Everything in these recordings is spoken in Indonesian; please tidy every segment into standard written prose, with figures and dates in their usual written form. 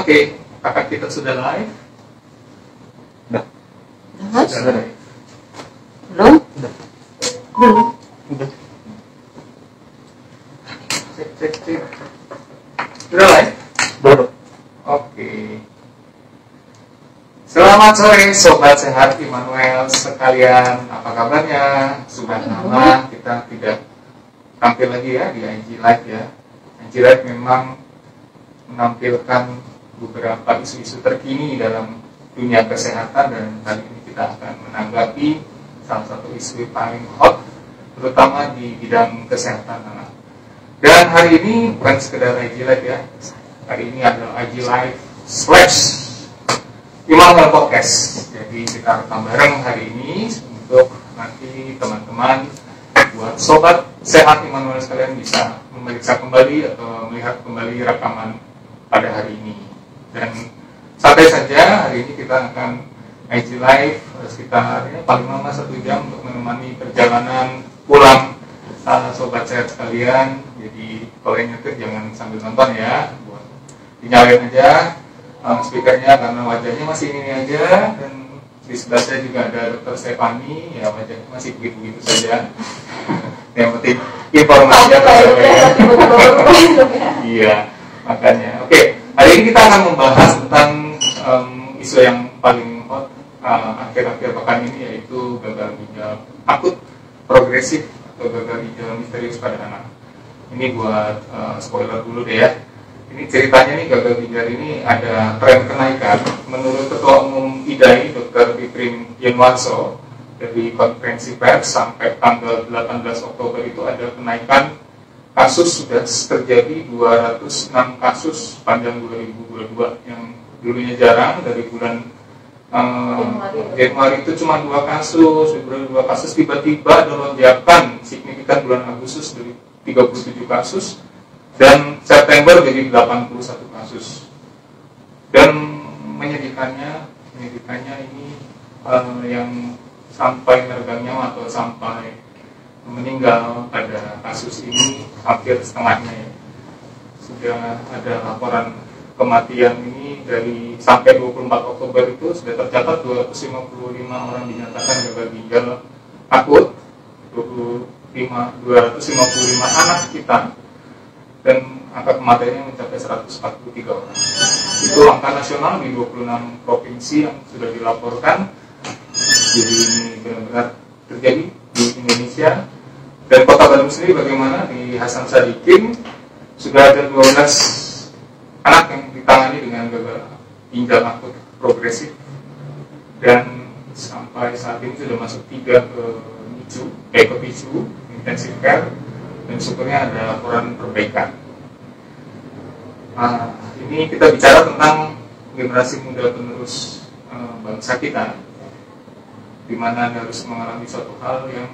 Oke, kakak kita sudah live. Udah. Sudah live. Belum? Udah. Belum. Udah. Cek. Sudah live? Udah. Oke. Selamat sore Sobat Sehat Immanuel sekalian. Apa kabarnya? Sudah lama kita tidak tampil lagi ya di IG Live ya. IG Live memang menampilkan beberapa isu-isu terkini dalam dunia kesehatan, dan kali ini kita akan menanggapi salah satu isu paling hot terutama di bidang kesehatan anak. Dan hari ini bukan sekedar IG Live ya. Hari ini adalah IG Live / Immanuel Podcast. Jadi kita rekam bareng hari ini untuk nanti teman-teman buat Sobat Sehat Immanuel sekalian bisa memeriksa kembali atau melihat kembali rekaman pada hari ini. Dan santai saja, hari ini kita akan IG Live sekitar paling lama 1 jam untuk menemani perjalanan pulang Sobat Sehat sekalian. Jadi kalau yang nyetir jangan sambil nonton ya, buat dinyalain aja speakernya karena wajahnya masih ini aja, dan di sebelah saya juga ada Dr. Stefani, ya wajahnya masih begitu-begitu saja. Yang penting informasi akan sampaikan. Iya, makanya. Oke, hari ini kita akan membahas tentang isu yang paling hot akhir-akhir pekan ini, yaitu gagal ginjal akut progresif atau gagal ginjal misterius pada anak. Ini buat spoiler dulu deh ya. Ini ceritanya nih, gagal ginjal ini ada tren kenaikan. Menurut Ketua Umum IDAI Dr. Piprim Yanwarso, dari konferensi pers sampai tanggal 18 Oktober itu ada kenaikan kasus, sudah terjadi 206 kasus panjang 2022 yang dulunya jarang. Dari bulan Januari itu cuma 2 kasus, Februari 2 kasus, tiba-tiba ada lonjakan signifikan bulan Agustus dari 37 kasus, dan September jadi 81 kasus. Dan menyedihkannya ini yang sampai meregang nyawa atau sampai meninggal pada kasus ini hampir setengahnya ya. Sudah ada laporan kematian ini dari sampai 24 Oktober itu sudah tercatat 255 orang dinyatakan gagal ginjal akut, 255 anak kita, dan angka kematiannya mencapai 143 orang. Itu angka nasional di 26 provinsi yang sudah dilaporkan. Jadi ini benar-benar terjadi di Indonesia. Dan Kota Bandung sendiri bagaimana? Di Hasan Sadikin sudah ada 12 anak yang ditangani dengan gagal ginjal akut progresif, dan sampai saat ini sudah masuk 3 ke PICU intensive care, dan syukurnya ada laporan perbaikan. Ini kita bicara tentang generasi muda penerus bangsa kita, di mana harus mengalami suatu hal yang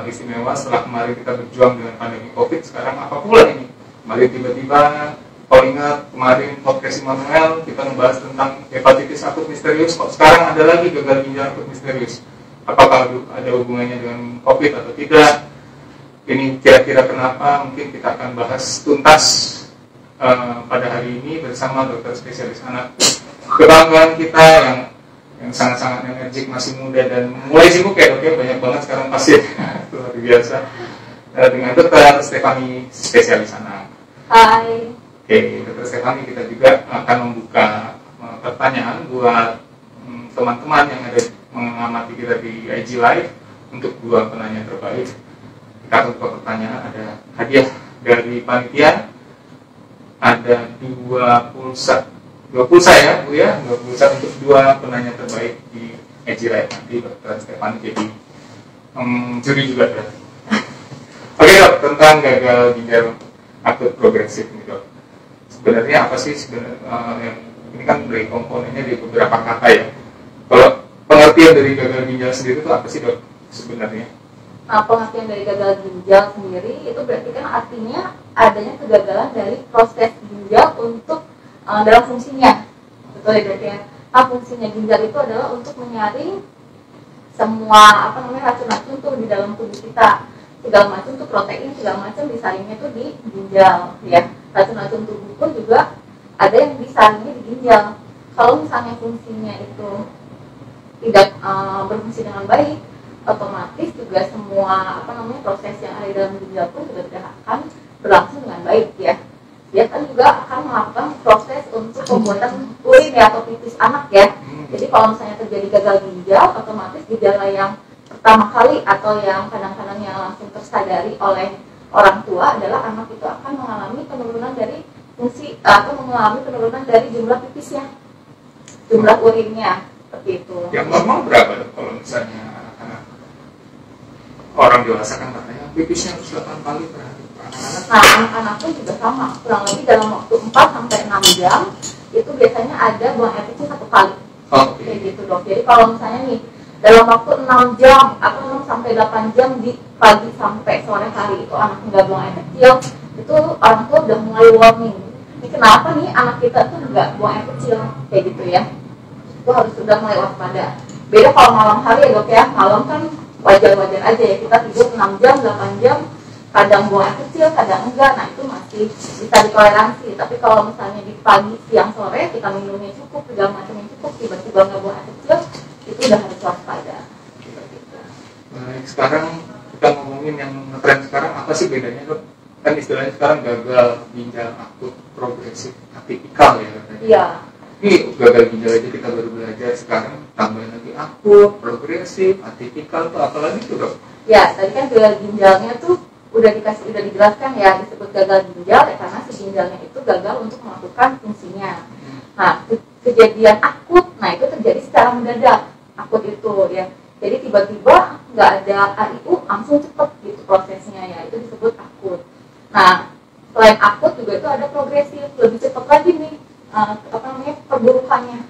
istimewa setelah kemarin kita berjuang dengan pandemi COVID. Sekarang apa pula ini? Kemarin tiba-tiba, kalau ingat kemarin podcast Immanuel kita membahas tentang hepatitis akut misterius, kok sekarang ada lagi gagal ginjal akut misterius? Apakah ada hubungannya dengan COVID atau tidak? Ini kira-kira kenapa? Mungkin kita akan bahas tuntas pada hari ini bersama dokter spesialis anak kebanggaan kita yang sangat-sangat energik, masih muda dan mulai sibuk ya dok ya, banyak banget sekarang pasien. Luar biasa. Dengan dokter Stefani, spesialis anak. Hai. Oke, dokter Stefani, kita juga akan membuka pertanyaan buat teman-teman yang ada mengamati kita di IG Live. Untuk 2 penanya terbaik kita akan buka pertanyaan, ada hadiah dari panitia, ada 2 pulsa ya Bu ya, 2 pulsa untuk 2 penanya terbaik di IG Live. Nanti dokter Stefani jadi juri juga berarti. Oke dok, tentang gagal ginjal akut progresif ini dok, sebenarnya apa sih yang ini kan dari komponennya di beberapa kata ya. Kalau pengertian dari gagal ginjal sendiri itu apa sih dok sebenarnya? Nah, pengertian dari gagal ginjal sendiri itu berarti kan artinya adanya kegagalan dari proses ginjal untuk dalam fungsinya. Betul ya berarti ya. Nah, fungsinya ginjal itu adalah untuk menyaring semua racun-racun tuh di dalam tubuh kita. Segala macam tuh protein, segala macam disaringnya tuh di ginjal ya. Racun-racun tubuh pun juga ada yang disaringnya di ginjal. Kalau misalnya fungsinya itu tidak berfungsi dengan baik, otomatis juga semua proses yang ada di dalam ginjal pun juga tidak akan berlangsung dengan baik ya. Dia kan juga akan melakukan proses untuk pembuatan urin ya atau pipis anak ya. Jadi kalau misalnya terjadi gagal ginjal, otomatis gejala yang pertama kali atau yang kadang-kadang yang langsung tersadari oleh orang tua adalah anak itu akan mengalami penurunan dari fungsi atau mengalami penurunan dari jumlah pipisnya, jumlah urinnya seperti itu. Yang normal berapa dok kalau misalnya anak orang dewasa kan katanya pipisnya harus 8 kali per hari. Nah, anak-anak pun juga sama, kurang lebih dalam waktu 4 sampai 6 jam itu biasanya ada buang air kecil 1 kali. Kayak gitu dok. Jadi kalau misalnya nih dalam waktu 6 jam atau 6 sampai 8 jam di pagi sampai sore hari itu anak nggak buang air kecil, itu orang tua udah mulai warning. Ini kenapa nih anak kita tuh nggak buang air kecil kayak gitu ya? Itu harus sudah mulai waspada. Beda kalau malam hari ya dok ya, malam kan wajar-wajar aja ya, kita tidur 6 jam, 8 jam, kadang buang air kecil, kadang enggak, nah itu masih bisa ditoleransi. Tapi kalau misalnya di pagi, siang, sore kita minumnya cukup, segala macamnya cukup, tiba-tiba nggak buang air kecil, itu udah harus waspada. Baik, sekarang kita ngomongin yang ngetren sekarang, apa sih bedanya dok? Kan istilahnya sekarang gagal ginjal akut progresif atipikal ya katanya. Iya. Ini gagal ginjal aja kita baru belajar, sekarang tambahin lagi akut, progresif, atipikal tuh apalagi tuh dok? Ya, tadi kan gagal ginjalnya tuh udah dijelaskan ya, disebut gagal ginjal ya karena si ginjalnya itu gagal untuk melakukan fungsinya. Nah, kejadian akut, nah itu terjadi secara mendadak, akut itu ya. Jadi tiba-tiba nggak ada AIU, langsung cepet gitu prosesnya ya, itu disebut akut. Nah, selain akut juga itu ada progresif, lebih cepat lagi nih perburukannya.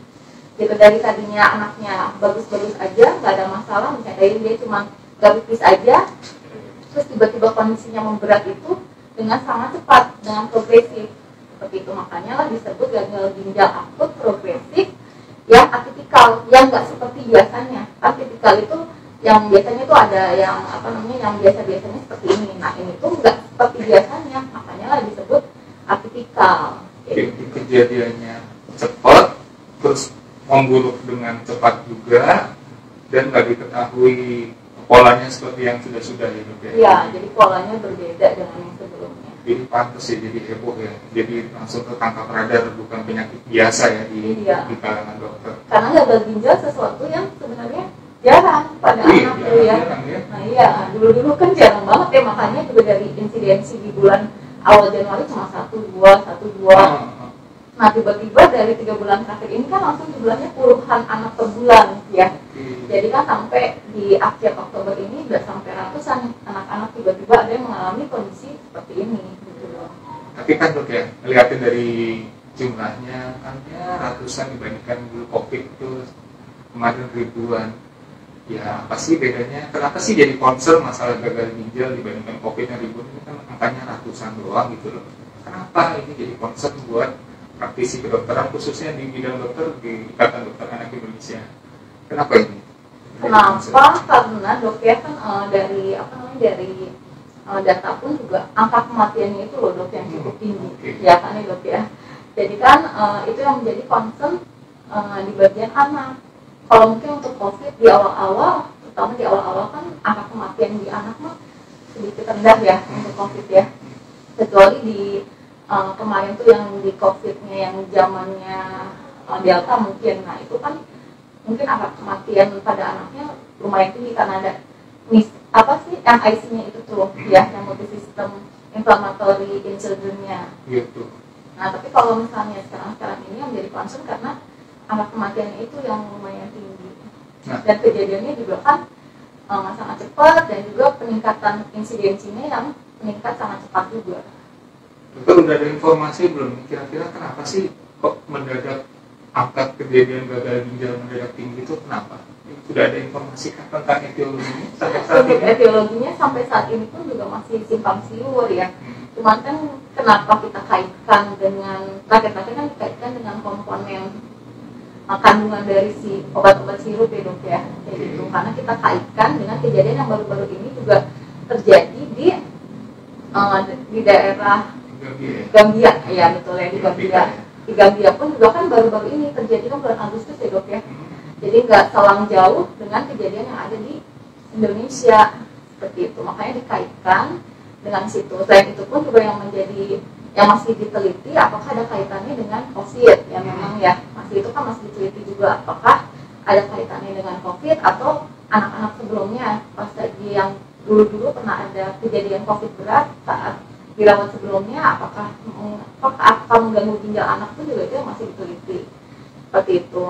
Gitu, dari tadinya anaknya bagus-bagus aja, nggak ada masalah, misalnya dari dia cuma nggak pipis aja, terus tiba-tiba kondisinya memberat itu dengan sangat cepat, dengan progresif. Seperti itu, makanya lah disebut gagal ginjal akut progresif yang atipikal, yang nggak seperti biasanya. Atipikal itu yang biasanya tuh ada yang yang biasa-biasanya seperti ini. Nah, ini tuh nggak seperti biasanya, makanya lah disebut atipikal. Kejadiannya cepat, terus memburuk dengan cepat juga, dan nggak diketahui polanya seperti yang sudah-sudah ya dok ya? Iya, jadi polanya berbeda dengan yang sebelumnya. Jadi pantas ya, jadi heboh ya, jadi langsung ketangkap radar, bukan penyakit biasa ya di kalangan dokter. Karena gagal ginjal sesuatu yang sebenarnya jarang pada anak tuh ya. Nah iya, dulu-dulu kan jarang banget ya, makanya juga dari insidensi di bulan awal Januari cuma 1-2. Nah tiba-tiba dari 3 bulan terakhir ini kan langsung jumlahnya puluhan anak per bulan ya. Jadi kan sampai di akhir Oktober ini udah sampai ratusan anak-anak tiba-tiba ada yang mengalami kondisi seperti ini gitu loh. Tapi kan dok ya, ngeliatin dari jumlahnya kan ya ratusan dibandingkan dulu COVID itu kemarin ribuan. Ya apa sih bedanya? Kenapa sih jadi concern masalah gagal ginjal dibandingkan COVID yang ribuan? Ini kan angkanya ratusan doang gitu loh. Kenapa ini jadi concern buat praktisi kedokteran khususnya di bidang dokter di Ikatan Dokter Anak Indonesia? Kenapa ini? Kenapa? Karena dok ya kan dari data pun juga angka kematiannya itu loh dok yang cukup tinggi, ya kan ya dok ya. Jadi kan itu yang menjadi concern di bagian anak. Kalau mungkin untuk COVID di awal-awal, terutama di awal-awal kan angka kematian di anak mah sedikit rendah ya untuk COVID ya. Kecuali di kemarin tuh yang di COVID-nya yang zamannya Delta mungkin, nah itu kan mungkin angka kematian pada anaknya lumayan tinggi karena ada MIC-nya itu tuh ya, yang multisystem inflammatory in children-nya. Gitu. Nah tapi kalau misalnya sekarang ini yang menjadi concern karena angka kematiannya itu yang lumayan tinggi. Dan kejadiannya juga kan sangat cepat, dan juga peningkatan insidensinya yang meningkat sangat cepat juga. Dokter udah ada informasi belum? Kira-kira kenapa sih kok mendadak angka kejadian gagal ginjal mendadak tinggi itu kenapa? Sudah ada informasi kan tentang etiologinya sampai saat ini? Etiologinya sampai saat ini pun juga masih simpang siur ya. Cuman kan kenapa kita kaitkan dengan terakhir-terakhir kan dikaitkan dengan komponen kandungan dari si obat-obat sirup ya dok ya, kayak gitu. Karena kita kaitkan dengan kejadian yang baru-baru ini juga terjadi di daerah Gambia, ya betul ya, di Gambia. di Gambia pun juga kan baru-baru ini terjadi kan bulan Agustus ya dok ya. Jadi nggak selang jauh dengan kejadian yang ada di Indonesia seperti itu. Makanya dikaitkan dengan situ. Selain itu pun juga yang menjadi yang masih diteliti apakah ada kaitannya dengan COVID ya, memang ya masih itu kan masih diteliti juga apakah ada kaitannya dengan COVID atau anak-anak sebelumnya pas lagi yang dulu pernah ada kejadian COVID berat saat dirawat sebelumnya apakah mengganggu ginjal anak pun juga itu yang masih diteliti seperti itu.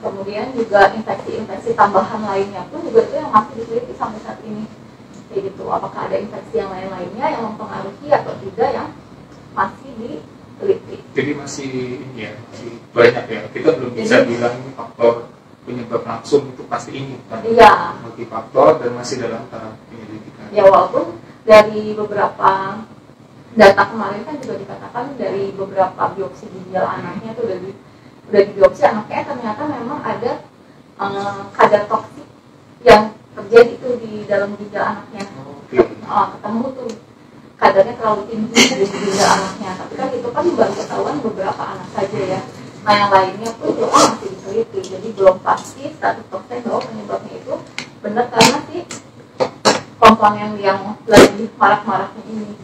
Kemudian juga infeksi tambahan lainnya pun juga itu yang masih diteliti sampai saat ini kayak gitu. Apakah ada infeksi yang lainnya yang mempengaruhi atau tidak yang masih diteliti. Jadi masih banyak ya. Kita belum bisa bilang faktor penyebab langsung itu pasti ini kan. Iya. Multifaktor dan masih dalam tahap penyelidikan. Ya walaupun dari beberapa data kemarin kan juga dikatakan dari beberapa biopsi ginjal anaknya itu udah di biopsi anaknya ternyata memang ada kadar toksik yang terjadi itu di dalam ginjal anaknya. Ketemu tuh kadarnya terlalu tinggi di ginjal anaknya. Tapi kan itu kan baru ketahuan beberapa anak saja ya. Nah yang lainnya pun juga masih diteliti. Jadi belum pasti 100% bahwa penyebabnya itu benar karena si komponen yang lagi marak-maraknya ini.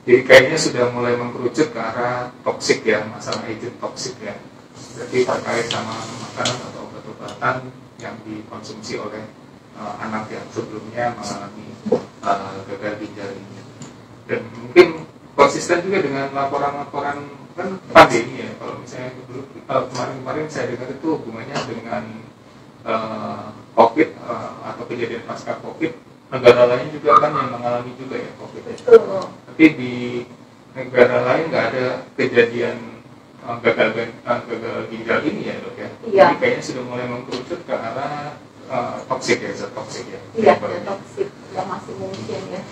Jadi kayaknya sudah mulai mengkerucut ke arah toksik ya, masalah agent toksik ya. Jadi terkait sama makanan atau obat-obatan yang dikonsumsi oleh anak yang sebelumnya mengalami gagal ginjal ini. Dan mungkin konsisten juga dengan laporan-laporan kan pandemi ya. Kalau misalnya dulu kemarin saya dengar itu hubungannya dengan COVID atau kejadian pasca COVID, negara lain juga kan yang mengalami juga ya COVID. Tapi di negara lain nggak ada kejadian gagal ginjal ini ya dok ya. Iya. Jadi kayaknya sudah mulai mengkerucut ke arah toksik ya, zat toksik ya. Iya, zat toksik yang masih mungkin ya.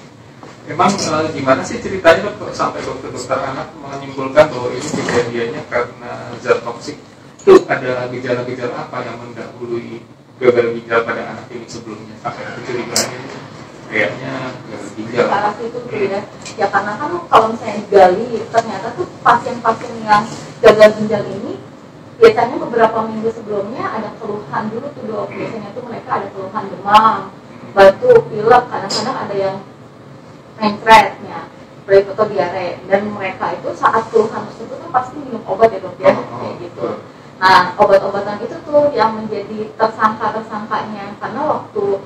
Emang gimana sih ceritanya dok sampai dokter anak menyimpulkan bahwa ini kejadiannya karena zat toksik? Itu ada gejala-gejala apa yang mendahului gagal ginjal pada anak ini sebelumnya sampai kecurigaannya kayaknya gagal ginjal? Parah itu ya. Ya karena kan kalau misalnya digali ternyata tuh pasien-pasien yang gagal ginjal ini biasanya beberapa minggu sebelumnya ada keluhan dulu tuh dok. Biasanya tuh mereka ada keluhan demam, batuk, pilek, kadang-kadang ada yang mencretnya, baik atau diare, dan mereka itu saat keluhan tersebut kan pasti minum obat ya dok ya, kayak gitu. Nah obat-obatan itu tuh yang menjadi tersangkanya karena waktu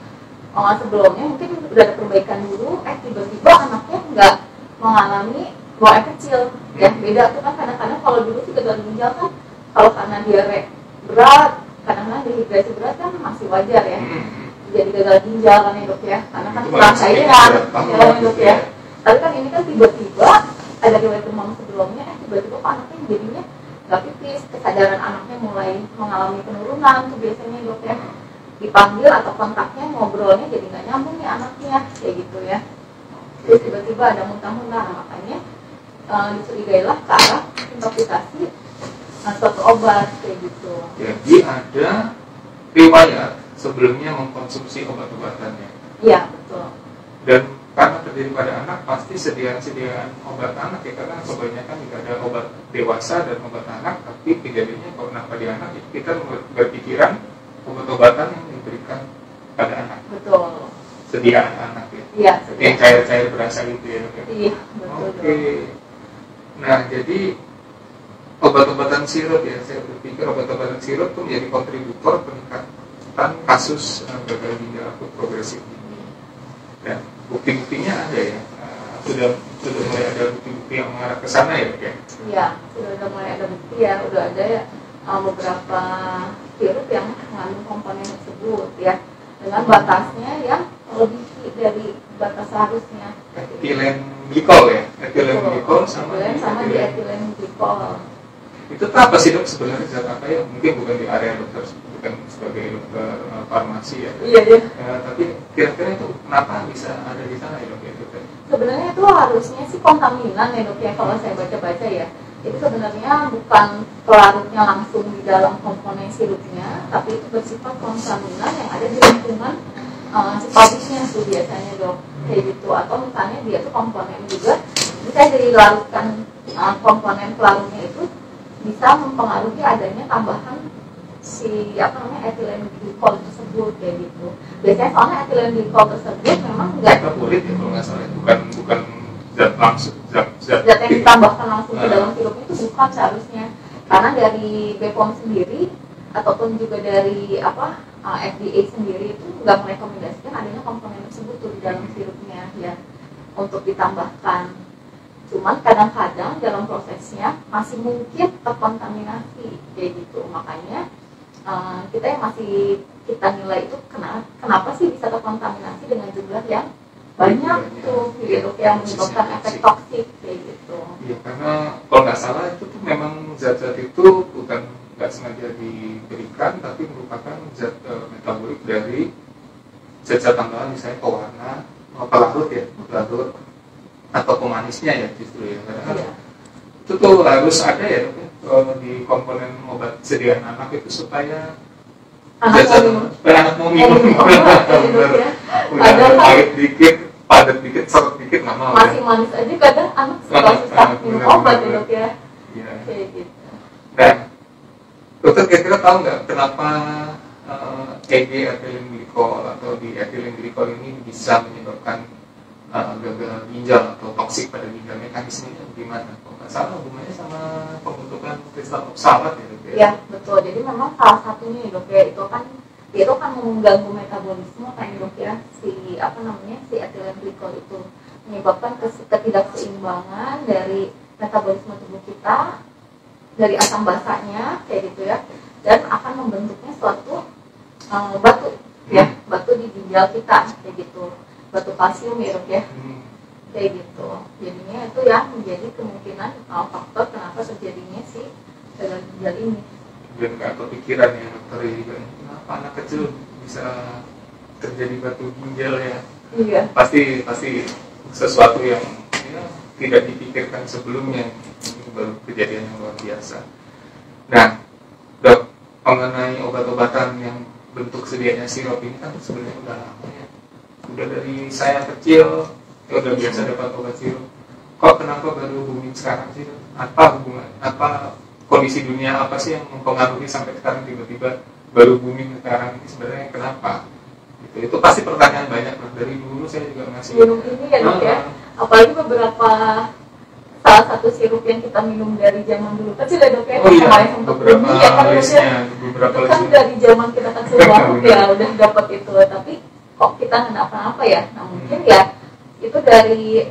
sebelumnya mungkin udah ada perbaikan dulu, tiba-tiba anaknya nggak mengalami buang air kecil, ya beda tuh kan kadang-kadang kalau dulu sih gagal ginjal kan kalau karena diare berat, kadang-kadang dehidrasi berat kan masih wajar ya. Jadi gagal ginjal kan ya dok ya, karena kan kurang cairan ya dok ya. Tapi kan ini kan tiba-tiba ada riwayat demam sebelumnya, tiba-tiba anaknya jadinya nggak pipis, kesadaran anaknya mulai mengalami penurunan tuh biasanya dok ya. Dipanggil atau kontaknya ngobrolnya jadi nggak nyambung nih anaknya kayak gitu ya. Terus tiba-tiba ada muntah-muntah, makanya dicurigailah ke arah intoksikasi suatu obat kayak gitu. Jadi ada riwayat sebelumnya mengkonsumsi obat-obatannya. Iya betul. Dan karena terjadi pada anak pasti sediaan obat anak ya, karena kebanyakan jika ada obat dewasa dan obat anak, tapi kejadiannya kalau kenapa di anak kita berpikiran obat-obatan yang diberikan pada anak. Betul. Sediaan anak ya. Iya. Yang cair-cair berasa gitu ya. Iya betul. Oke. Nah jadi obat-obatan sirup ya, saya berpikir obat-obatan sirup itu menjadi kontributor peningkatan kasus gagal ginjal akut progresif ini. Dan bukti-buktinya ada ya, sudah mulai ada bukti-bukti yang mengarah ke sana ya, Pak? Iya, sudah mulai ada bukti ya, udah ada ya beberapa sirup yang mengandung komponen tersebut ya, dengan batasnya yang lebih dari batas seharusnya. Etilen glikol ya, etilen glikol sama dietilen glikol. Itu apa sih dok sebenarnya, zat apa ya? Mungkin bukan di area dokter, bukan sebagai dokter farmasi ya. Iya iya. Tapi kira-kira itu kenapa bisa ada di sana ya dok ya? Sebenarnya itu harusnya sih kontaminan ya dok ya, kalau saya baca-baca ya. Itu sebenarnya bukan pelarutnya langsung di dalam komponen sirupnya, tapi itu bersifat kontaminan yang ada di lingkungan si pabriknya tuh biasanya dok, kayak gitu. Atau misalnya dia tuh komponen juga bisa dilarutkan komponen pelarutnya itu bisa mempengaruhi adanya tambahan si etilen glikol tersebut kayak gitu. Biasanya soalnya etilen glikol tersebut memang nggak metabolit ya kalau nggak salah, bukan zat langsung zat yang ditambahkan langsung ke dalam sirupnya itu bukan seharusnya, karena dari BPOM sendiri ataupun juga dari FDA sendiri itu nggak merekomendasikan adanya komponen tersebut tuh di dalam sirupnya ya untuk ditambahkan. Cuman kadang-kadang dalam prosesnya masih mungkin terkontaminasi kayak gitu, makanya kita yang masih kita nilai itu kenapa sih bisa terkontaminasi dengan jumlah yang banyak tuh gitu yang menyebabkan efek toksik kayak gitu. Iya, karena kalau nggak salah itu tuh memang zat-zat itu bukan nggak sengaja diberikan, tapi merupakan zat metabolik dari zat-zat tambahan, misalnya pewarna, pelarut atau pemanisnya ya justru ya. Karena itu tuh harus ada ya di komponen obat sediaan anak itu supaya anak mau minum udah pahit dikit, padat dikit, seret dikit nggak mau. Masih manis aja kadang anak susah minum obat ya dok ya. Kayak gitu. Dan dokter kira-kira tahu nggak kenapa etilen glikol atau di etilen glikol ini bisa menyebabkan gagal ginjal atau toksik pada ginjal? Mekanismenya bagaimana? Kalau nggak salah hubungannya sama pembentukan kristal oksalat ya dok ya? Ya betul, jadi memang salah satunya ya dok ya, itu kan mengganggu metabolisme kan dok ya, si etilen glikol itu menyebabkan ketidakseimbangan dari metabolisme tubuh kita, dari asam basanya kayak gitu ya, dan akan membentuknya suatu batu ya, batu di ginjal kita kayak gitu, batu kalsium ya dok ya, kayak gitu. Jadinya itu yang menjadi kemungkinan faktor kenapa terjadinya si gagal ginjal ini. Dan nggak kepikiran ya dokter juga, kenapa anak kecil bisa terjadi batu ginjal ya? Iya. Pasti sesuatu yang tidak dipikirkan sebelumnya, itu baru kejadian yang luar biasa. Nah, dok, mengenai obat-obatan yang bentuk sedianya sirup ini kan sebenarnya udah lama ya. Udah dari saya kecil udah biasa dapat obat sirup. Kok kenapa baru booming sekarang sih? Apa hubungan? Apa kondisi dunia apa sih yang mempengaruhi sampai sekarang tiba-tiba baru booming sekarang ini, sebenarnya kenapa? Itu pasti pertanyaan banyak. Dari dulu saya juga masih minum ini ya dok ya. Apalagi beberapa salah satu sirup yang kita minum dari zaman dulu kecil ya dok ya. Oh iya, beberapa listnya, beberapa itu kan dari zaman kita kecil banget ya udah dapat itu, tapi kok kita nggak apa-apa ya? Nah mungkin ya itu dari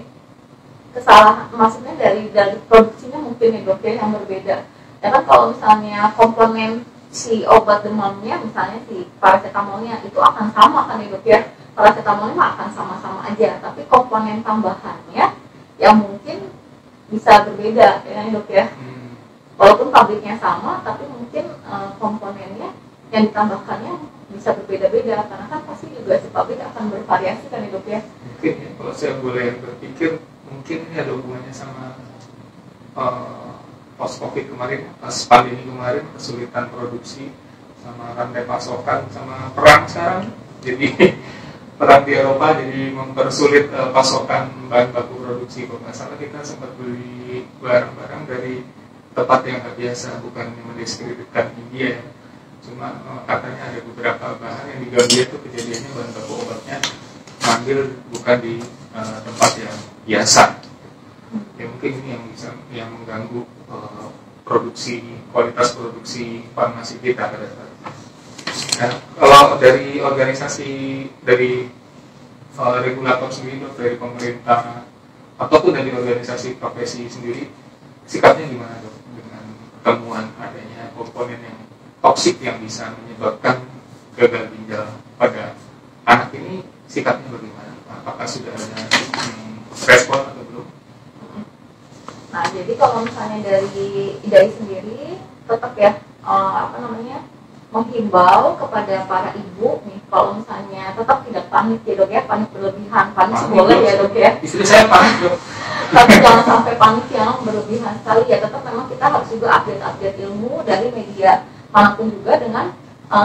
kesalahan, maksudnya dari produksinya mungkin ya dok ya yang berbeda. Ya kan kalau misalnya komponen si obat demamnya, misalnya si paracetamolnya itu akan sama kan ya dok ya, paracetamolnya akan sama-sama aja, tapi komponen tambahannya yang mungkin bisa berbeda ya dok ya. Walaupun pabriknya sama, tapi mungkin komponennya yang ditambahkannya bisa berbeda-beda, karena kan pasti juga si pabrik akan bervariasi kan ya dok ya. Mungkin ya, kalau saya boleh berpikir, mungkin ini ada hubungannya sama post-covid kemarin, pas pandemi kemarin, kesulitan produksi sama rantai pasokan sama perang sekarang. Jadi perang di Eropa jadi mempersulit pasokan bahan baku produksi. Kalau nggak salah kita sempat beli barang-barang dari tempat yang nggak biasa, bukan yang mendiskreditkan India ya. Cuma katanya ada beberapa bahan yang di Gambia itu kejadiannya bahan baku obatnya ngambil bukan di tempat yang biasa. Ya mungkin ini yang bisa mengganggu kualitas produksi farmasi kita pada saat ini. Nah, kalau dari organisasi, dari regulator sendiri, dari pemerintah ataupun dari organisasi profesi sendiri, sikapnya gimana dok dengan temuan adanya komponen yang toksik yang bisa menyebabkan gagal ginjal pada anak ini? Sikapnya bagaimana? Apakah sudah ada respon atau belum? Nah, jadi kalau misalnya dari IDAI sendiri tetap ya menghimbau kepada para ibu nih, kalau misalnya tetap tidak panik ya dok ya, panik berlebihan, panik boleh ya dok ya. Istri saya panik dok. Tapi jangan sampai panik yang berlebihan sekali ya, tetap memang kita harus juga update ilmu dari media manapun juga dengan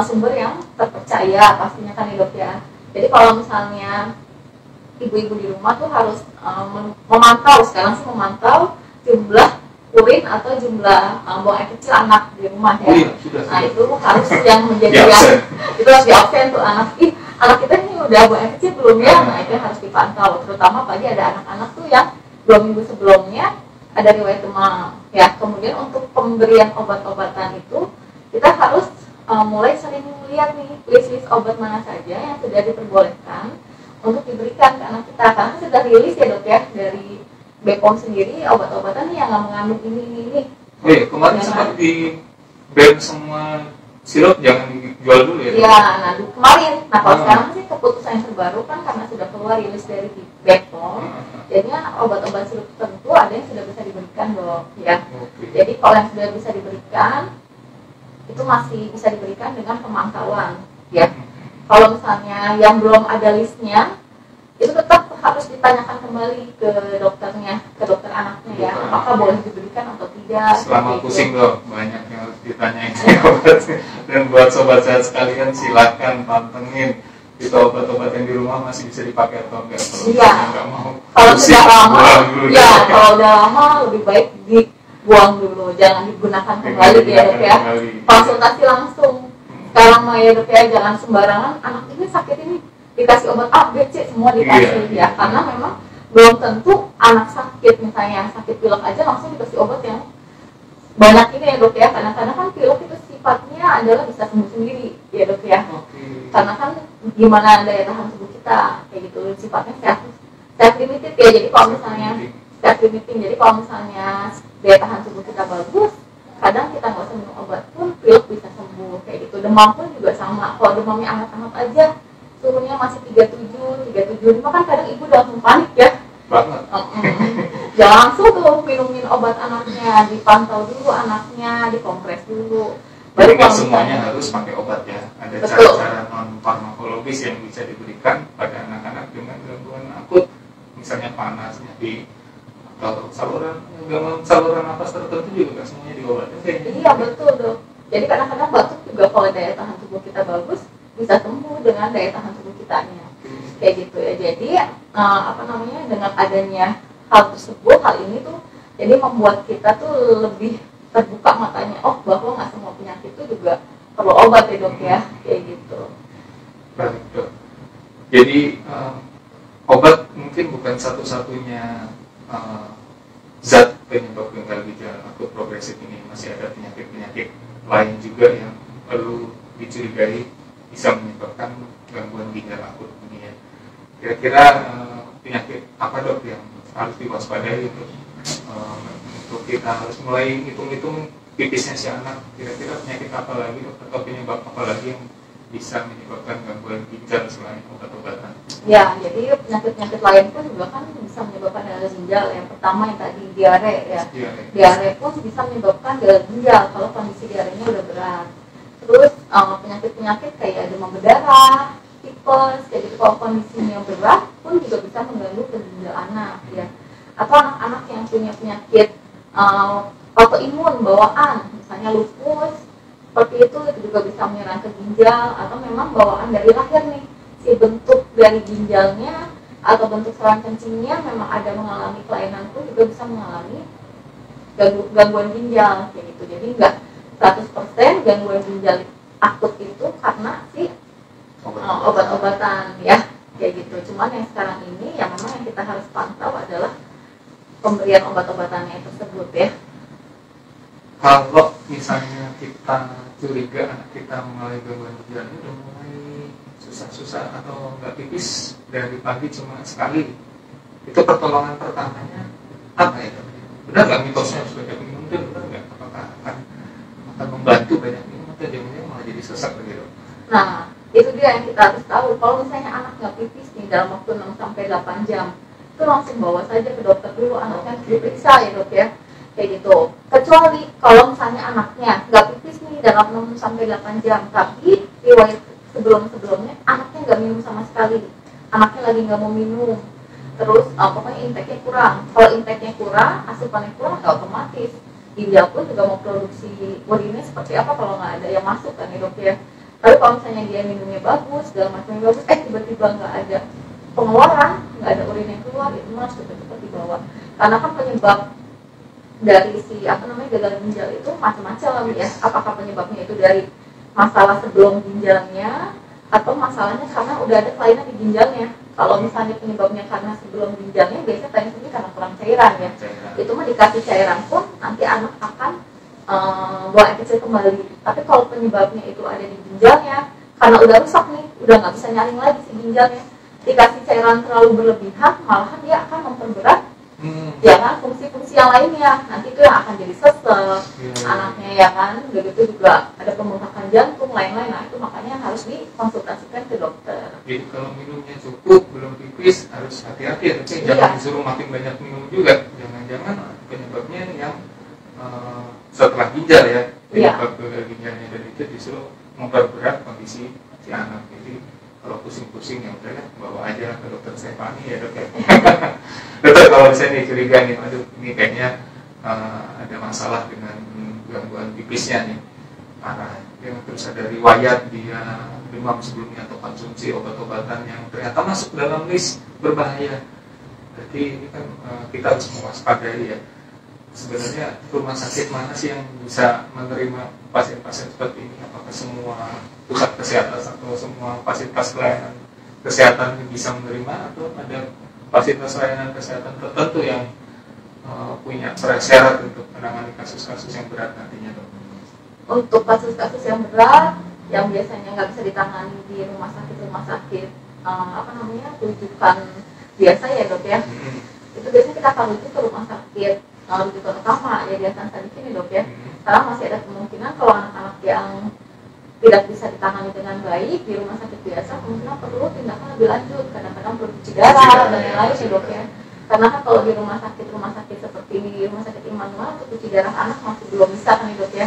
sumber yang terpercaya pastinya kan ya dok ya. Jadi kalau misalnya ibu-ibu di rumah tuh harus memantau, sekarang sih memantau jumlah urin atau jumlah buang air kecil anak di rumah ya. Oh iya, sudah. Nah itu harus yang menjadi Di yang absen. itu harus di absen tuh anak. Anak kita ini udah buang air kecil belum ya? Nah itu harus dipantau. Terutama apalagi ada anak-anak tuh yang 2 minggu sebelumnya ada riwayat demam. Ya kemudian untuk pemberian obat-obatan itu kita harus mulai sering melihat nih list obat mana saja yang sudah diperbolehkan untuk diberikan ke anak kita, karena sudah rilis ya dok ya dari BPOM sendiri obat-obatan yang nggak mengandung ini. Oh iya, kemarin sempat di ban semua sirup jangan dijual dulu ya? Iya, nah kemarin. Nah kalau sekarang sih keputusan yang terbaru kan karena sudah keluar rilis dari BPOM, jadinya obat-obat sirup tertentu ada yang sudah bisa diberikan dok ya. Jadi kalau yang sudah bisa diberikan itu masih bisa diberikan dengan pemantauan ya. Kalau misalnya yang belum ada listnya itu tetap harus ditanyakan kembali ke dokternya, ke dokter anaknya ya, apakah boleh diberikan atau tidak. Selama pusing dok, banyak yang harus ditanyain obatnya. Dan buat sobat sehat sekalian silakan pantengin itu obat-obat yang di rumah masih bisa dipakai atau enggak. Kalau nggak mau, kalau sudah lama, ya kalau udah lama lebih baik dibuang dulu, jangan digunakan kembali ya dok ya. Konsultasi langsung. Sekarang mah ya dok ya, jangan sembarangan anak ini sakit ini dikasih obat A, B, C semua dikasih ya, karena memang belum tentu anak sakit, misalnya sakit pilek aja langsung dikasih obat yang banyak ini ya dok ya. Kadang-kadang kan pilek itu sifatnya adalah bisa sembuh sendiri ya dok ya. Karena kan gimana daya tahan tubuh kita kayak gitu, sifatnya self limited ya. Jadi kalau misalnya self limiting, jadi kalau misalnya daya tahan tubuh kita bagus, kadang kita nggak usah minum obat pun pilek bisa sembuh kayak gitu. Demam pun juga sama, kalau demamnya hangat-hangat aja suhunya masih 37, 5 kan kadang ibu udah langsung panik ya banget. Jangan langsung tuh minumin obat anaknya, dipantau dulu anaknya, dikompres dulu. Jadi nggak semuanya harus pakai obat ya. Ada cara-cara non farmakologis yang bisa diberikan pada anak-anak dengan gangguan akut, misalnya panas, nyeri, atau gangguan saluran nafas tertentu juga nggak semuanya diobatin kayaknya. Iya betul dok. Jadi kadang-kadang batuk juga kalau daya tahan tubuh kita bagus bisa sembuh dengan daya tahan tubuh kitanya kayak gitu ya. Jadi dengan adanya hal tersebut, hal ini tuh jadi membuat kita tuh lebih terbuka matanya, oh bahwa nggak semua penyakit itu juga perlu obat ya dok ya, kayak gitu. Baik dok. Jadi obat mungkin bukan satu-satunya zat penyebab gagal ginjal akut progresif ini, masih ada penyakit-penyakit lain juga yang perlu dicurigai bisa menyebabkan gangguan ginjal akut ini ya. Kira-kira penyakit apa dok yang harus diwaspadai untuk kita harus mulai hitung-hitung pipisnya si anak, kira-kira penyakit apa lagi dok, atau penyebab apa lagi yang bisa menyebabkan gangguan ginjal selain obat-obatan? Ya, jadi penyakit-penyakit lain pun juga kan bisa menyebabkan gagal ginjal. Yang pertama yang tadi diare ya, diare pun bisa menyebabkan gagal ginjal kalau kondisi diarenya udah berat. Terus penyakit-penyakit kayak demam berdarah, tipes, kayak gitu kalau kondisinya berat pun juga bisa mengganggu ke ginjal anak ya. Atau anak-anak yang punya penyakit autoimun bawaan, misalnya lupus, seperti itu juga bisa menyerang ke ginjal. Atau memang bawaan dari lahir nih, si bentuk dari ginjalnya atau bentuk saluran kencingnya memang ada mengalami kelainan pun juga bisa mengalami gangguan ginjal kayak gitu. Jadi enggak 100% gangguan ginjal akut itu karena si obat-obatan ya kayak gitu. Cuman yang sekarang ini yang memang yang kita harus pantau adalah pemberian obat-obatannya tersebut ya. Kalau misalnya kita curiga anak kita mengalami gangguan ginjal ini udah mulai susah-susah atau nggak pipis dari pagi cuma sekali, itu pertolongan pertamanya apa ya? Benar nggak mitosnya harus banyak minum? Benar nggak? Apakah akan membantu banyak minum atau jadinya malah jadi sesak begitu? Nah, itu dia yang kita harus tahu. Kalau misalnya anak nggak pipis nih dalam waktu 6-8 jam, itu langsung bawa saja ke dokter dulu, anaknya diperiksa ya dok ya, kayak gitu. Kecuali kalau misalnya anaknya nggak pipis nih dalam 6-8 jam, tapi riwayat sebelumnya anaknya nggak minum sama sekali, anaknya lagi nggak mau minum, terus pokoknya intake-nya kurang. Kalau intake-nya kurang, asupannya kurang, otomatis ginjal pun juga mau produksi urinnya seperti apa kalau nggak ada yang masuk kan ya dok ya. Tapi kalau misalnya dia minumnya bagus, segala macamnya bagus, tiba-tiba nggak ada pengeluaran, nggak ada urin yang keluar, itu harus cepat-cepat dibawa. Karena kan penyebab dari si gagal ginjal itu macam-macam ya. Apakah penyebabnya itu dari masalah sebelum ginjalnya atau masalahnya karena udah ada kelainan di ginjalnya. Kalau misalnya penyebabnya karena sebelum ginjalnya, biasanya paling sering karena kurang cairan ya. Itu mah dikasih cairan pun nanti anak akan buang air kecil kembali. Tapi kalau penyebabnya itu ada di ginjalnya, karena udah rusak nih, udah nggak bisa nyaring lagi si ginjalnya, dikasih cairan terlalu berlebihan, malahan dia akan memperberat ya kan fungsi-fungsi yang lainnya. Nanti itu yang akan jadi sesek anaknya ya kan. Begitu juga ada pembengkakan jantung lain-lain. Nah itu makanya harus dikonsultasikan ke dokter. Jadi kalau minumnya cukup, belum tipis, harus hati-hati ya. Tapi jangan disuruh makin banyak minum juga. Jangan-jangan penyebabnya yang setelah ginjal ya, penyebab gagal ginjalnya, dan itu disuruh memperberat kondisi si anak. Jadi kalau pusing-pusing ya udah bawa aja ke dokter Stefani ya dok ya. Dokter kalau misalnya curiga nih, aduh ini kayaknya ada masalah dengan gangguan pipisnya nih, parah. Yang terus ada riwayat dia demam sebelumnya atau konsumsi obat-obatan yang ternyata masuk dalam list berbahaya. Jadi ini kan kita harus mewaspadai ya. Sebenarnya rumah sakit mana sih yang bisa menerima pasien-pasien seperti ini? Apakah semua pusat kesehatan atau semua fasilitas pelayanan kesehatan bisa menerima, atau ada fasilitas layanan kesehatan tertentu yang punya syarat untuk menangani kasus-kasus yang berat nantinya, dok? Untuk kasus-kasus yang berat yang biasanya nggak bisa ditangani di rumah sakit rujukan biasa ya dok ya, itu biasanya kita akan rujuk ke rumah sakit rujukan utama ya di Hasan Sadikin nih dok ya, karena masih ada kemungkinan kalau anak-anak yang tidak bisa ditangani dengan baik di rumah sakit biasa, kemungkinan perlu tindakan lebih lanjut, kadang-kadang perlu cuci darah dan lain-lain ya dok ya. Karena kan kalau di rumah sakit seperti di rumah sakit Immanuel untuk cuci darah anak masih belum bisa kan dok ya.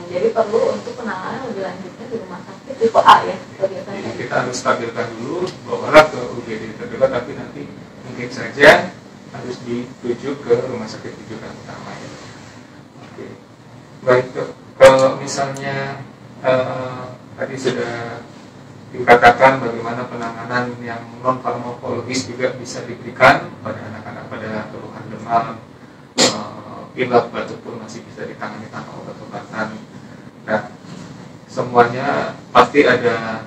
Jadi perlu untuk penanganan lebih lanjutnya di rumah sakit tipe A ya biasanya. Jadi kita harus stabilkan dulu, bawalah ke UGD terdekat, tapi nanti mungkin saja harus dirujuk ke rumah sakit rujukan utama ya. Oke. Baik dok, kalau misalnya tadi sudah dikatakan bagaimana penanganan yang non farmakologis juga bisa diberikan pada anak-anak pada keluhan demam, pilek, batuk pun masih bisa ditangani tanpa obat-obatan. Nah, semuanya pasti ada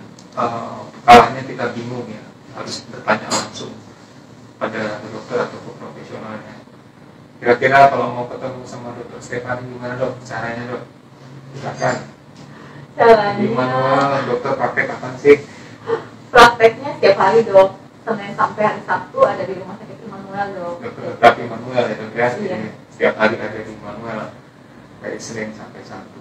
kalanya kita bingung ya, harus bertanya langsung pada dokter atau profesionalnya. Kira-kira kalau mau ketemu sama dokter Stefani gimana dok? Caranya dok? Silakan. Caranya Immanuel dokter praktek kapan sih? Prakteknya setiap hari dok, Senin sampai hari Sabtu ada di rumah sakit Immanuel dok. Dokter tetap Immanuel ya dok ya? Iya. Setiap hari ada di Immanuel dari Senin sampai Sabtu.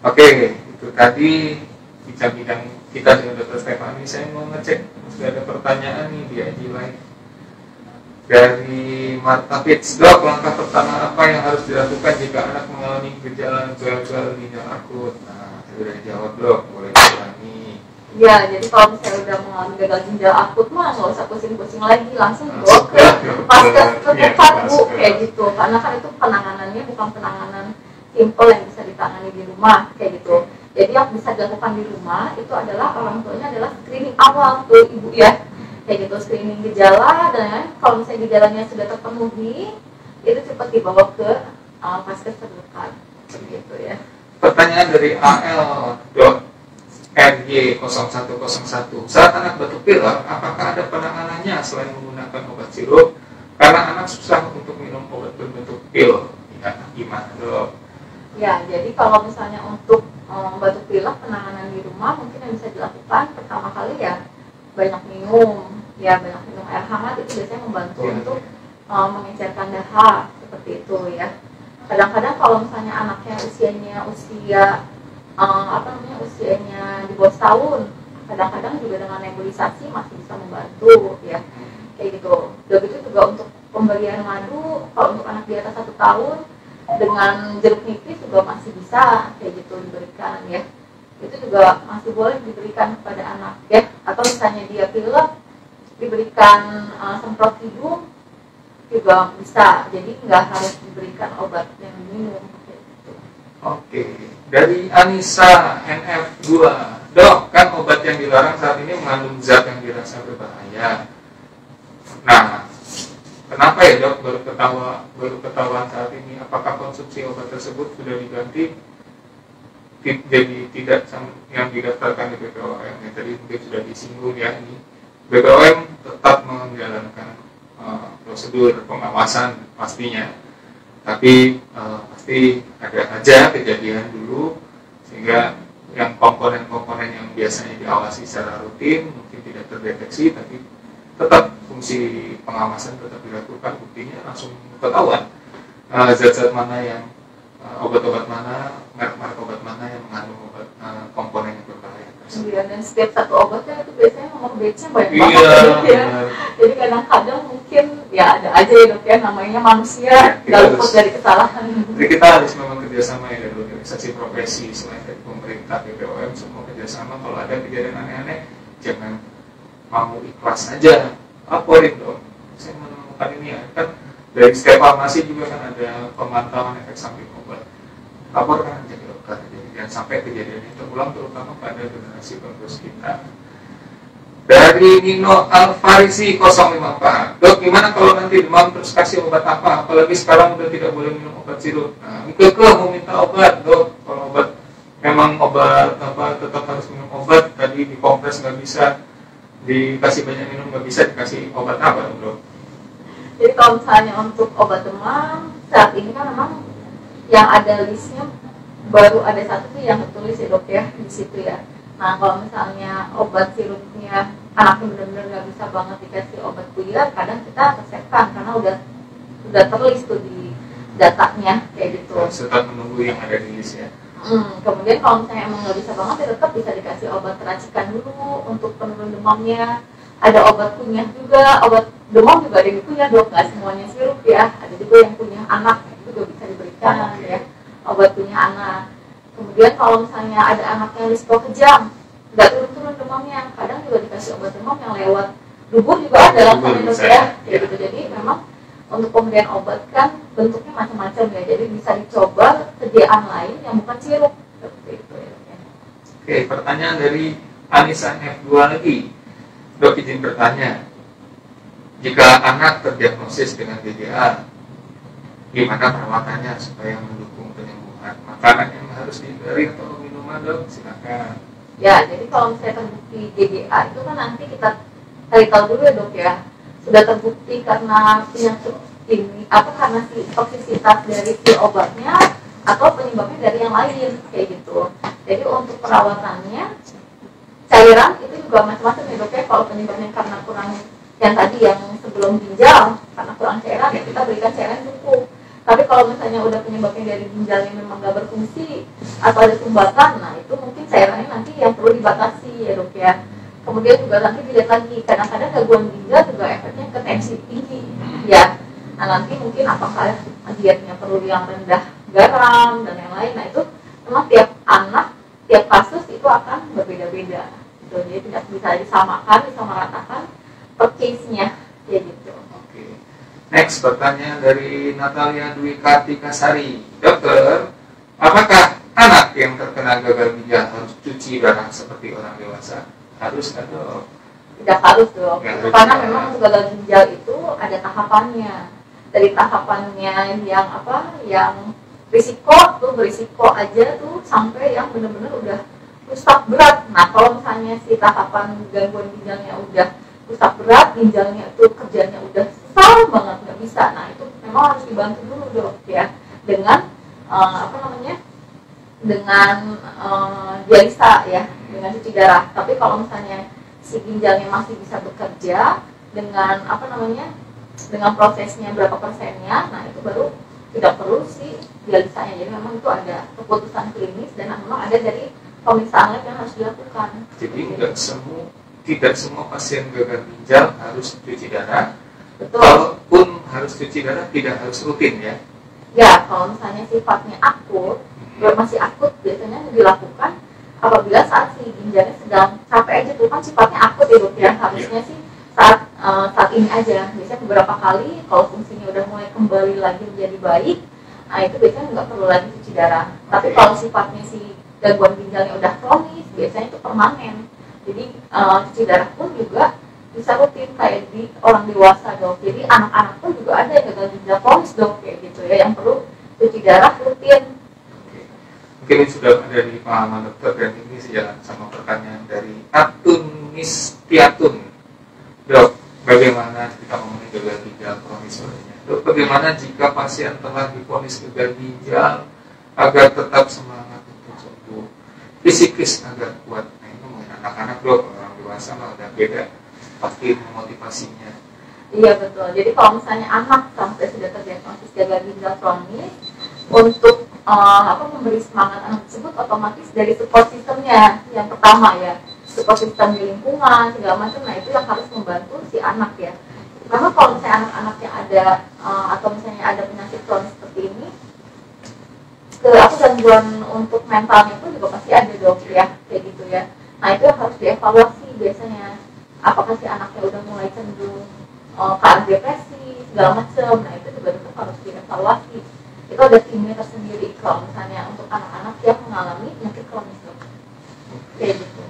Oke, itu tadi bincang-bincang kita dengan dokter Stefani. Saya mau ngecek sudah ada pertanyaan nih di IG Live dari Marta Fitz. Dok, langkah pertama apa yang harus dilakukan jika anak mengalami gejala gagal ginjal akut? Nah, sudah dijawab dok, boleh diulangi. Ya, jadi kalau misalnya udah mengalami gagal ginjal akut mah nggak usah pusing-pusing lagi, langsung bawa ke vaskes terdekat bu, kayak gitu. Karena kan itu penanganannya bukan penanganan simple yang bisa ditangani di rumah kayak gitu. Jadi yang bisa dilakukan di rumah itu adalah orang tuanya adalah screening awal tuh ibu ya, kayak gitu, screening gejala, dan kalau misalnya gejalanya sudah terpenuhi itu cepat dibawa ke vaskes terdekat gitu ya. Pertanyaan dari AL.RY0101, saat anak batuk pilek, apakah ada penanganannya selain menggunakan obat sirup? Karena anak susah untuk minum obat berbentuk pil. Ya, gimana dok? Ya, jadi kalau misalnya untuk batuk pilek penanganan di rumah mungkin yang bisa dilakukan pertama kali ya banyak minum air hangat, itu biasanya membantu untuk mengencerkan dahak seperti itu ya. Kadang-kadang kalau misalnya anaknya usianya di bawah setahun, kadang-kadang juga dengan nebulisasi masih bisa membantu ya kayak gitu. Begitu juga untuk pemberian madu, kalau untuk anak di atas 1 tahun dengan jeruk nipis juga masih bisa kayak gitu diberikan ya. Itu juga masih boleh diberikan kepada anak ya. Atau misalnya dia pilek, diberikan semprot hidung juga bisa. Jadi nggak harus diberikan obat yang diminum gitu. Oke, dari Anissa NF2, dok, kan obat yang dilarang saat ini mengandung zat yang dirasa berbahaya. Nah, kenapa ya dok baru ketahuan saat ini? Apakah konsumsi obat tersebut sudah diganti jadi tidak yang didaftarkan di BPOM? Yang tadi mungkin sudah disinggung ya, ini BPOM tetap menjalankan prosedur pengawasan pastinya, tapi pasti ada aja kejadian dulu sehingga yang komponen-komponen yang biasanya diawasi secara rutin mungkin tidak terdeteksi, tapi tetap fungsi pengawasan tetap dilakukan, buktinya langsung ketahuan zat-zat mana yang obat-obat mana, merek-merek obat mana yang mengandung obat komponen yang berbahaya. Iya, dan setiap satu obatnya itu biasanya nomor batch-nya banyak Iya, banget ya. Jadi kadang-kadang mungkin ya ada aja ya dok ya, namanya manusia nggak luput dari kesalahan. Jadi kita harus memang kerjasama ya dari organisasi profesi selain dari pemerintah, BPOM, semua kerjasama. Kalau ada kejadian aneh-aneh jangan mau ikhlas aja, laporin dong. Saya menemukan ini ya, kan dari setiap farmasi juga kan ada pemantauan efek samping obat. Laporkan aja ke dokter, jadi jangan sampai kejadian ini terulang, terutama pada generasi penerus kita. Dari Nino Alfarisi 054, dok gimana kalau nanti demam terus kasih obat apa? Apalagi sekarang udah tidak boleh minum obat sirup. Nah, mau minta obat dok, kalau obat memang obat apa tetap harus minum obat. Tadi dikompres nggak bisa, dikasih banyak minum nggak bisa, dikasih obat apa dok? Jadi kalau misalnya untuk obat demam saat ini kan memang yang ada listnya baru ada satu tuh yang tertulis ya dok ya di situ ya. Nah kalau misalnya obat sirupnya anaknya benar-benar nggak bisa banget dikasih obat buyar, kadang kita resepkan karena udah terlist tuh di datanya kayak gitu. Setelah menunggu yang ada di list ya. Kemudian kalau misalnya emang nggak bisa banget ya tetap bisa dikasih obat racikan dulu untuk penurun demamnya. Ada obat kunyah juga, obat demam juga ada yang kunyah dok, nggak semuanya sirup ya. Ada juga yang kunyah anak, itu juga bisa diberikan ya, obat kunyah anak. Kemudian kalau misalnya ada anaknya lisko kejang, nggak turun-turun demamnya, kadang juga dikasih obat demam yang lewat dubur juga ada kan dok ya. Gitu. Jadi memang untuk pemberian obat kan bentuknya macam-macam ya, jadi bisa dicoba sediaan lain yang bukan sirup seperti itu ya. Oke, pertanyaan dari Anissa F2 lagi. Dok izin bertanya, jika anak terdiagnosis dengan GGA, gimana perawatannya supaya mendukung penyembuhan? Makanan yang harus diberi atau minuman dok? Silakan. Ya, jadi kalau misalnya terbukti GGA itu kan nanti kita cari tahu dulu ya dok ya, sudah terbukti karena penyakit ini karena si toksisitas dari si obatnya atau penyebabnya dari yang lain kayak gitu. Jadi untuk perawatannya cairan itu juga macam-macam ya dok ya. Kalau penyebabnya karena kurang yang tadi yang sebelum ginjal karena kurang cairan ya kita berikan cairan cukup. Tapi kalau misalnya udah penyebabnya dari ginjalnya memang nggak berfungsi atau ada sumbatan, nah itu mungkin cairannya nanti yang perlu dibatasi ya dok ya. Kemudian juga nanti dilihat lagi, kadang-kadang gangguan ginjal juga efeknya ke tensi tinggi ya. Nah nanti mungkin apakah dietnya perlu yang rendah garam dan yang lain. Nah itu memang tiap anak, tiap kasus itu akan berbeda-beda gitu. Jadi tidak bisa disamaratakan per case-nya ya gitu. Oke. Next pertanyaan dari Natalia Dwi Kartika Sari. Dokter, apakah anak yang terkena gagal ginjal harus cuci darah seperti orang dewasa? Harus kan dok? Tidak harus dok, karena memang gagal ginjal itu ada tahapannya. Dari tahapannya yang berisiko aja tuh sampai yang benar-benar udah rusak berat. Nah kalau misalnya si tahapan gangguan ginjalnya udah rusak berat, ginjalnya itu kerjanya udah susah banget nggak bisa, nah itu memang harus dibantu dulu dok ya dengan dengan dialisa ya, dengan cuci darah. Tapi kalau misalnya si ginjalnya masih bisa bekerja dengan dengan prosesnya berapa persennya, nah itu baru tidak perlu si dialisanya. Jadi memang itu ada keputusan klinis dan memang ada dari pemeriksaan lab yang harus dilakukan. Jadi tidak semua pasien gagal ginjal harus cuci darah. Betul. Kalaupun harus cuci darah tidak harus rutin ya. Ya, kalau misalnya sifatnya akut, masih akut biasanya dilakukan apabila saat si ginjalnya sedang capek aja tuh kan sifatnya akut ya dok ya. Harusnya sih saat ini aja. Biasanya beberapa kali kalau fungsinya udah mulai kembali lagi menjadi baik, nah itu biasanya nggak perlu lagi cuci darah. Tapi kalau sifatnya si gangguan ginjalnya udah kronis, biasanya itu permanen. Jadi cuci darah pun juga bisa rutin kayak di orang dewasa dok. Jadi anak-anak pun juga ada yang gagal ginjal kronis dok kayak gitu ya, yang perlu cuci darah rutin. Mungkin ini sudah ada di pengalaman dokter, dan ini sejalan sama pertanyaan dari Atunistiatun. Dok, bagaimana kita ngomongin gagal ginjal kronis sebenarnya? Dok, bagaimana jika pasien telah divonis gagal ginjal agar tetap semangat untuk sembuh, fisikis agar kuat? Nah, ini ngomongin anak-anak dok, orang dewasa mah udah beda pasti motivasinya. Iya betul. Jadi kalau misalnya anak sampai sudah terdiagnosis gagal ginjal kronis, untuk memberi semangat anak tersebut otomatis dari support systemnya yang pertama ya, support system di lingkungan segala macam. Nah itu yang harus membantu si anak ya. Karena kalau misalnya anak-anaknya ada atau misalnya ada penyakit kronis seperti ini, gangguan untuk mentalnya pun juga pasti ada dok ya, kayak gitu ya. Nah itu yang harus dievaluasi biasanya. Apakah si anaknya udah mulai cenderung ke arah depresi segala macam. Nah itu juga tetap harus dievaluasi. Itu ada timnya tersendiri kalau misalnya untuk anak-anak yang mengalami penyakit kronis dok. Kayak gitu.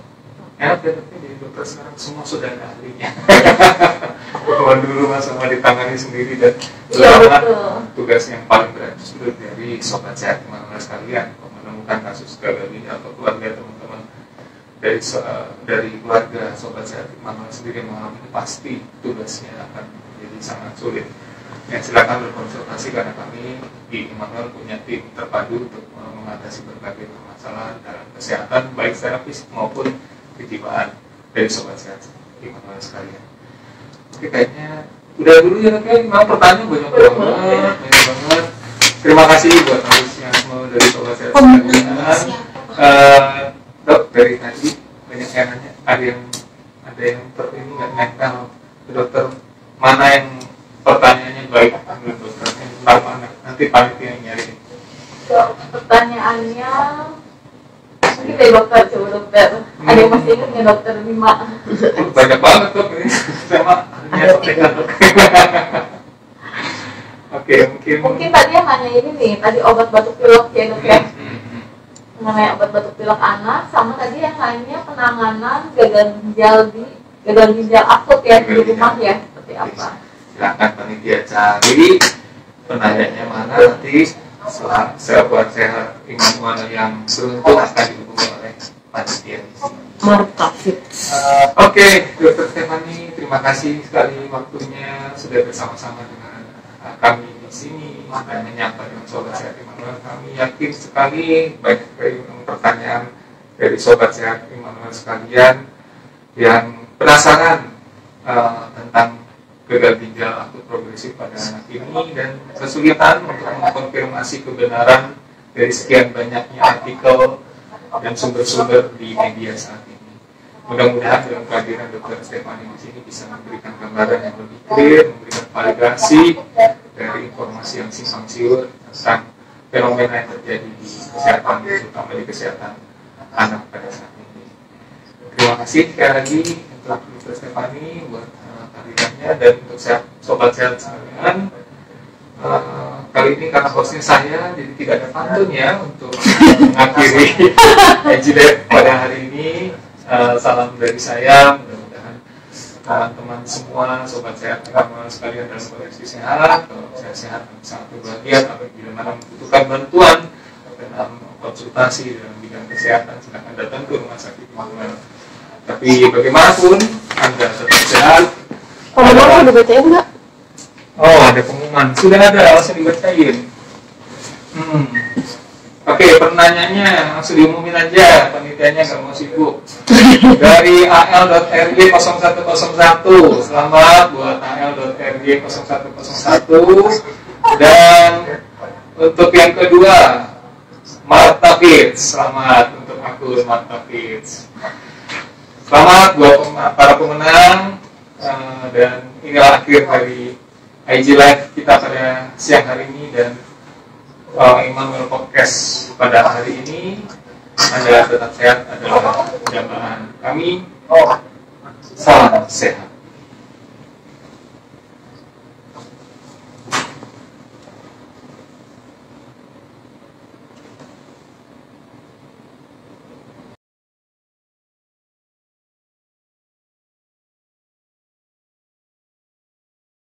Enak ya, tapi jadi dokter sekarang semua sudah ada ahlinya. Kalau dulu mas semua ditangani sendiri, dan Iya, tugas yang paling berat justru dari sobat sehat teman-teman sekalian, menemukan kasus gagal ginjal atau keluarga teman-teman dari keluarga sobat sehat teman-teman sendiri yang mengalami ini, pasti tugasnya akan menjadi sangat sulit. Ya, silakan berkonsultasi karena kami di Immanuel punya tim terpadu untuk mengatasi berbagai permasalahan dalam kesehatan baik secara fisik maupun kejiwaan dari sobat sehat Immanuel sekalian. Oke, kayaknya udah dulu ya dok ya. Memang pertanyaan banyak banget. Terima kasih buat antusiasme dari sobat sehat sekalian. Dok, dari tadi banyak yang nanya, ada yang ini nggak nempel ke dokter, mana yang pertanyaannya baik menurut dokter, tentang anak, nanti panitia yang nyari. Pertanyaannya mungkin dari dokter, coba dokter. Ada yang masih ingat nggak dokter Bima? Banyak banget dok ini sama dok. Oke, mungkin tadi yang nanya ini nih, tadi obat batuk pilek ya dok ya. Mengenai obat batuk pilek anak, sama tadi yang lainnya penanganan gagal ginjal akut ya di rumah ya, seperti apa? Silakan panitia cari penanyanya mana, nanti sahabat sehat Immanuel yang beruntung akan dihubungi oleh panitia di sini. Oke, Dr. Stephanie, terima kasih sekali waktunya sudah bersama-sama dengan kami di sini dan menyapa dengan sobat sehat Immanuel. Kami yakin sekali banyak sekali pertanyaan dari sobat sehat Immanuel sekalian yang penasaran tentang gagal ginjal akut progresif pada anak ini dan kesulitan untuk mengkonfirmasi kebenaran dari sekian banyaknya artikel dan sumber-sumber di media saat ini. Mudah-mudahan dengan kehadiran Dr. Stephanie di sini bisa memberikan gambaran yang lebih clear, memberikan validasi dari informasi yang simpang siur tentang fenomena yang terjadi di kesehatan, terutama di kesehatan anak pada saat ini. Terima kasih sekali lagi untuk Dr. Stephanie buat kehadirannya, dan untuk sobat sehat sekalian. Kali ini karena hostnya saya, jadi tidak ada pantun ya untuk mengakhiri EJLab pada hari ini. Salam dari saya, mudah-mudahan teman-teman semua sobat sehat Immanuel sekalian dalam kondisi sehat. Kalau sehat sangat berbahagia. Apabila mana membutuhkan bantuan dalam konsultasi dalam bidang kesehatan, silakan datang ke rumah sakit Immanuel. Tapi bagaimanapun Anda tetap sehat. Pengumuman udah bacain nggak? Oh, ada pengumuman. Sudah ada, langsung dibacain. Oke, pertanyaannya langsung diumumin aja. Panitianya nggak mau sibuk. Dari AL.RG0101. Selamat buat AL.RG0101. Dan untuk yang kedua, Marta Fitz. Selamat untuk akun Marta Fitz. Selamat buat para pemenang. Dan inilah akhir dari EJLab kita pada siang hari ini dan Immanuel Podcast pada hari ini. Anda tetap sehat adalah dambaan kami. Salam sehat.